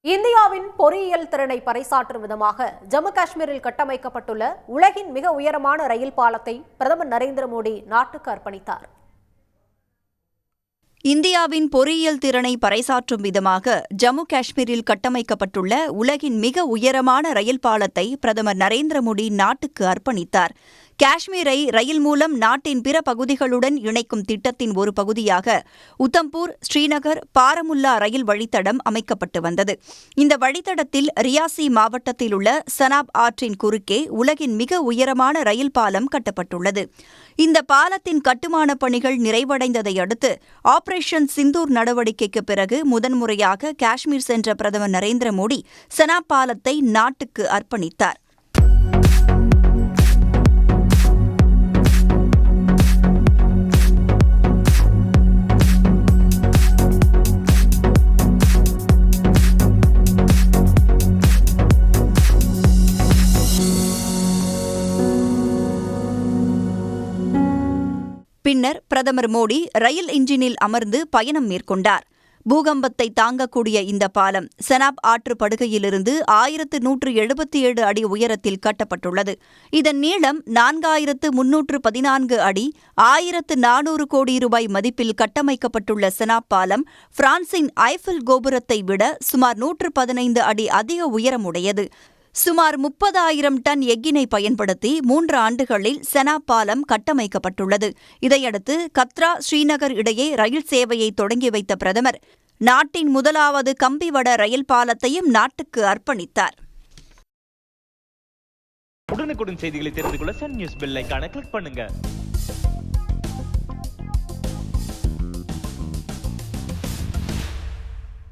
இந்தியாவின் பொறியியல் திறனை பறைசாற்றும் விதமாக ஜம்மு காஷ்மீரில் கட்டமைக்கப்பட்டுள்ள உலகின் மிக உயரமான ரயில் பாலத்தை பிரதமர் நரேந்திர மோடி நாட்டுக்கு அர்ப்பணித்தார். இந்தியாவின் பொறியியல் திறனை பறைசாற்றும் விதமாக ஜம்மு காஷ்மீரில் கட்டமைக்கப்பட்டுள்ள உலகின் மிக உயரமான ரயில் பாலத்தை பிரதமர் நரேந்திர மோடி நாட்டுக்கு அர்ப்பணித்தார். காஷ்மீரை ரயில் மூலம் நாட்டின் பிற பகுதிகளுடன் இணைக்கும் திட்டத்தின் ஒரு பகுதியாக உத்தம்பூர், ஸ்ரீநகர், பாரமுல்லா ரயில் வழித்தடம் அமைக்கப்பட்டு வந்தது. இந்த வழித்தடத்தில் ரியாசி மாவட்டத்தில் உள்ள சனாப் ஆற்றின் குறுக்கே உலகின் மிக உயரமான ரயில் பாலம் கட்டப்பட்டுள்ளது. இந்த பாலத்தின் கட்டுமானப் பணிகள் நிறைவடைந்ததை அடுத்து ஆபரேஷன் சிந்தூர் நடவடிக்கைக்கு பிறகு முதன்முறையாக காஷ்மீர் சென்ற பிரதமர் நரேந்திர மோடி சனாப் பாலத்தை நாட்டுக்கு அர்ப்பணித்தார். பின்னர் பிரதமர் மோடி ரயில் இன்ஜினில் அமர்ந்து பயணம் மேற்கொண்டார். பூகம்பத்தை தாங்கக்கூடிய இந்த பாலம் சனாப் ஆற்று படுகையிலிருந்து 1177 அடி உயரத்தில் கட்டப்பட்டுள்ளது. இதன் நீளம் 4314 அடி. 1400 கோடி ரூபாய் மதிப்பில் கட்டமைக்கப்பட்டுள்ள சனாப் பாலம் பிரான்சின் ஐஃபில் கோபுரத்தை விட சுமார் 115 அடி அதிக உயரமுடையது. சுமார் 30,000 டன் எஃகினை பயன்படுத்தி 3 ஆண்டுகளில் சனாப் பாலம் கட்டமைக்கப்பட்டுள்ளது. இதையடுத்து கத்ரா, ஸ்ரீநகர் இடையே ரயில் சேவையை தொடங்கி வைத்த பிரதமர் நாட்டின் முதலாவது கம்பிவட ரயில் பாலத்தையும் நாட்டுக்கு அர்ப்பணித்தார். உடனுக்குடன் செய்திகளை தெரிந்து கொள்ள சன் நியூஸ் பெல் ஐகானை கிளிக் பண்ணுங்க.